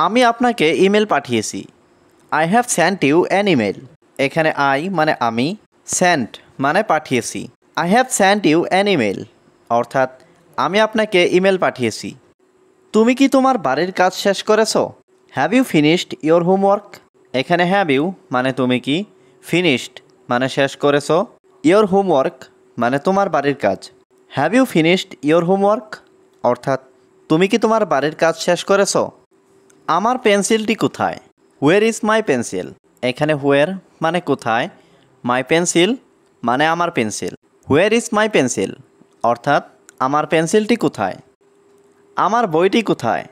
আমি আপনাকে ইমেল পাঠিয়েছি। I have sent you an email. এখানে আই মানে আমি, সেন্ট মানে পাঠিয়েছি। I have sent you an email অর্থাৎ আমি আপনাকে ইমেল পাঠিয়েছি। তুমি কি তোমার বাড়ির কাজ শেষ করেছো? Have you finished your homework? এখানে হ্যাভ ইউ মানে তুমি কি, ফিনিশড মানে শেষ করেছো, ইয়োর হোমওয়ার্ক মানে তোমার বাড়ির কাজ। Have you finished your homework অর্থাৎ তুমি কি তোমার বাড়ির কাজ শেষ করেছো? আমার পেন্সিলটি কোথায়? Where is my pencil? এখানে হোয়ার মানে কোথায়, মাই পেন্সিল মানে আমার pencil. Where is my pencil অর্থাৎ আমার পেন্সিলটি কোথায়? আমার বইটি কোথায়?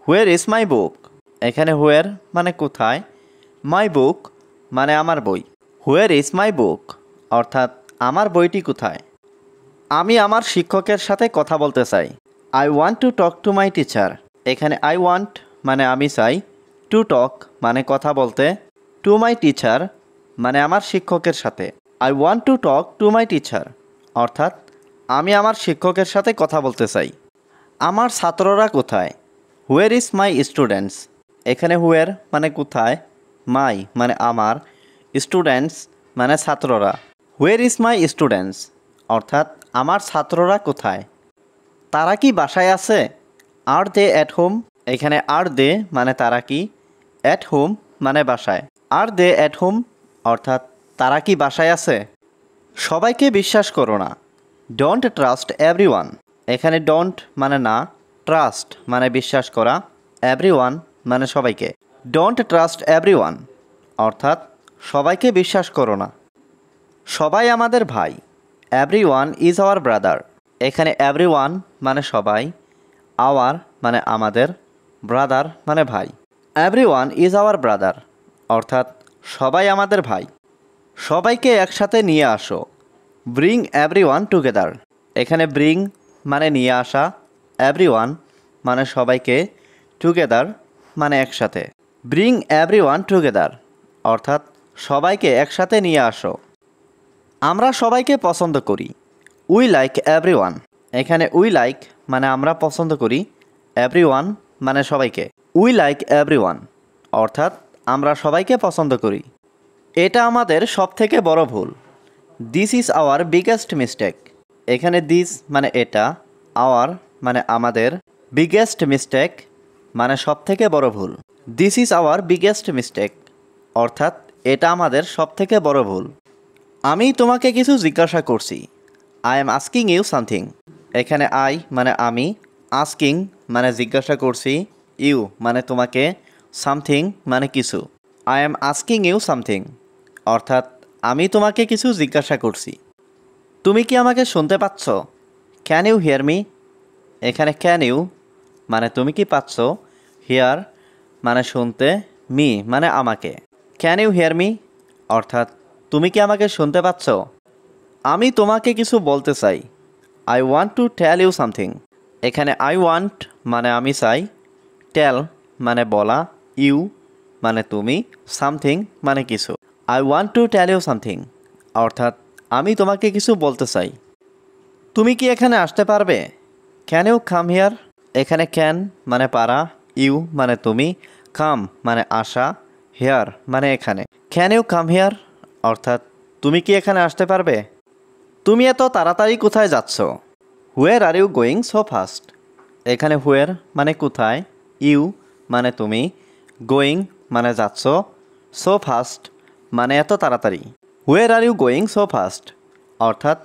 হোয়ার ইজ মাই বুক? এখানে হোয়ার মানে কোথায়, মাই বুক মানে আমার বই। হোয়ার ইজ মাই বুক অর্থাৎ আমার বইটি কোথায়? আমি আমার শিক্ষকের সাথে কথা বলতে চাই। I want to talk to my teacher. এখানে আই ওয়ান্ট মানে আমি চাই, টু টক মানে কথা বলতে, টু মাই টিচার মানে আমার শিক্ষকের সাথে। I want to talk to my teacher অর্থাৎ আমি আমার শিক্ষকের সাথে কথা বলতে চাই। আমার ছাত্ররা কোথায়? Where is my students? এখানে হোয়ার মানে কোথায়, মাই মানে আমার, স্টুডেন্টস মানে ছাত্ররা। হোয়ার ইজ মাই স্টুডেন্টস অর্থাৎ আমার ছাত্ররা কোথায়? তারা কি বাসায় আছে? আর দে অ্যাট হোম? এখানে আর দে মানে তারা কি, অ্যাট হোম মানে বাসায়। আর দে অ্যাট হোম অর্থাৎ তারা কি বাসায় আছে? সবাইকে বিশ্বাস করো না। Don't trust everyone. এখানে ডোন্ট মানে না, ট্রাস্ট মানে বিশ্বাস করা, এভরিওয়ান মানে সবাইকে। ডোন্ট ট্রাস্ট এভরিওয়ান অর্থাৎ সবাইকে বিশ্বাস করো না। সবাই আমাদের ভাই। Everyone is our brother. এখানে এভরিওয়ান মানে সবাই, আওয়ার মানে আমাদের, ব্রাদার মানে ভাই। এভরিওয়ান ইজ আওয়ার ব্রাদার অর্থাৎ সবাই আমাদের ভাই। সবাইকে একসাথে নিয়ে আসো। Bring everyone together. এখানে ব্রিং মানে নিয়ে আসা, এভরিওয়ান মানে সবাইকে, টুগেদার মানে একসাথে। ব্রিং এভরিওয়ান টুগেদার অর্থাৎ সবাইকে একসাথে নিয়ে আসো। আমরা সবাইকে পছন্দ করি। We like everyone. এখানে উই লাইক মানে আমরা পছন্দ করি, এভরিওয়ান মানে সবাইকে। উই লাইক এভরিওয়ান অর্থাৎ আমরা সবাইকে পছন্দ করি। এটা আমাদের সবথেকে বড় ভুল। This is our biggest mistake. এখানে দিস মানে এটা, আওয়ার মানে আমাদের, বিগেস্ট মিস্টেক মানে সবথেকে বড় ভুল। This is our biggest mistake অর্থাৎ এটা আমাদের সবথেকে বড় ভুল। আমি তোমাকে কিছু জিজ্ঞাসা করছি। I am asking you something. এখানে আই মানে আমি, আস্কিং মানে জিজ্ঞাসা করছি, ইউ মানে তোমাকে, সামথিং মানে কিছু। I am asking you something অর্থাৎ আমি তোমাকে কিছু জিজ্ঞাসা করছি। তুমি কি আমাকে শুনতে পাচ্ছ? Can you hear me? এখানে ক্যান ইউ মানে তুমি কি পাচ্ছ, হিয়ার মানে শুনতে, মি মানে আমাকে। ক্যান ইউ হিয়ার মি অর্থাৎ তুমি কি আমাকে শুনতে পাচ্ছ? আমি তোমাকে কিছু বলতে চাই। I want to tell you something. এখানে আই ওয়ান্ট মানে আমি চাই, টেল মানে বলা, ইউ মানে তুমি, সামথিং মানে কিছু। I want to tell you something অর্থাৎ আমি তোমাকে কিছু বলতে চাই। তুমি কি এখানে আসতে পারবে? Can you come here? এখানে ক্যান মানে পারা, ইউ মানে তুমি, কাম মানে আসা, হিয়ার মানে এখানে। ক্যান ইউ কাম হিয়ার অর্থাৎ তুমি কি এখানে আসতে পারবে? তুমি এত তাড়াতাড়ি কোথায় যাচ্ছ? Where are you going so fast? এখানে হোয়ার মানে কোথায়, ইউ মানে তুমি, গোয়িং মানে যাচ্ছ, সো ফাস্ট মানে এত তাড়াতাড়ি। Where are you going so fast অর্থাৎ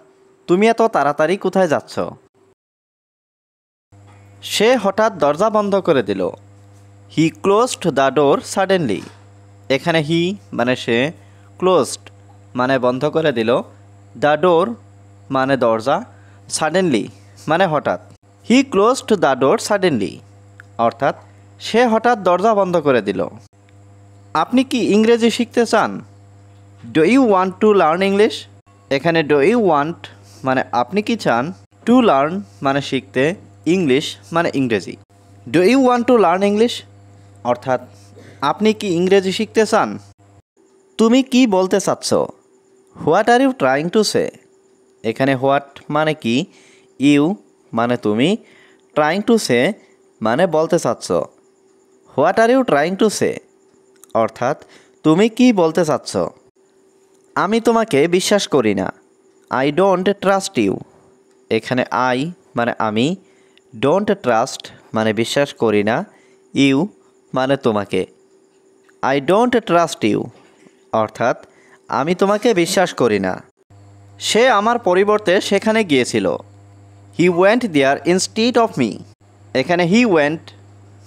তুমি এত তাড়াতাড়ি কোথায় যাচ্ছ? সে হঠাৎ দরজা বন্ধ করে দিল। হি ক্লোজড দ্য ডোর সাডেনলি। এখানে হি মানে সে, ক্লোজড মানে বন্ধ করে দিল, দ্য ডোর মানে দরজা, সাডেনলি মানে হঠাৎ। হি ক্লোজড দ্য ডোর সাডেনলি অর্থাৎ সে হঠাৎ দরজা বন্ধ করে দিল। আপনি কি ইংরেজি শিখতে চান? Do you want to learn English? এখানে ডু ইউ ওয়ান্ট মানে আপনি কি চান, টু লার্ন মানে শিখতে, ইংলিশ মানে ইংরেজি। Do you want to learn English অর্থাৎ আপনি কি ইংরেজি শিখতে চান? তুমি কি বলতে চাচ্ছ? What are you trying to say? এখানে হোয়াট মানে কি, ইউ মানে তুমি, ট্রাইং টু সে মানে বলতে চাচ্ছ। What are you trying to say, অর্থাৎ তুমি কি বলতে চাচ্ছ। আমি তোমাকে বিশ্বাস করি না, আই ডোন্ট ট্রাস্ট ইউ। এখানে আই মানে আমি, ডোন্ট ট্রাস্ট মানে বিশ্বাস করি না, ইউ মানে তোমাকে। আই ডোন্ট ট্রাস্ট ইউ অর্থাৎ আমি তোমাকে বিশ্বাস করি না। সে আমার পরিবর্তে সেখানে গিয়েছিল। He went there instead of me. এখানে হি ওয়েন্ট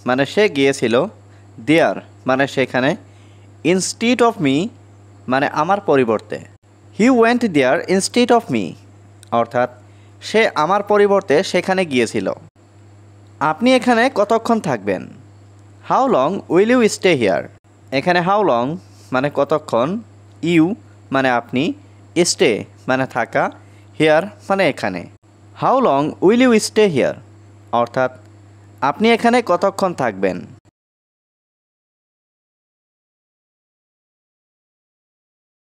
মানে সে গিয়েছিল, দেয়ার মানে সেখানে, ইনস্টিড অফ মি মানে আমার পরিবর্তে। He went there instead of me অর্থাৎ সে আমার পরিবর্তে সেখানে গিয়েছিল। আপনি এখানে কতক্ষণ থাকবেন? How long will you stay here. এখানে হাউ লং মানে কতক্ষণ, ইউ মানে আপনি, স্টে মানে থাকা, হিয়ার মানে এখানে। How long will you stay here অর্থাৎ আপনি এখানে কতক্ষণ থাকবেন।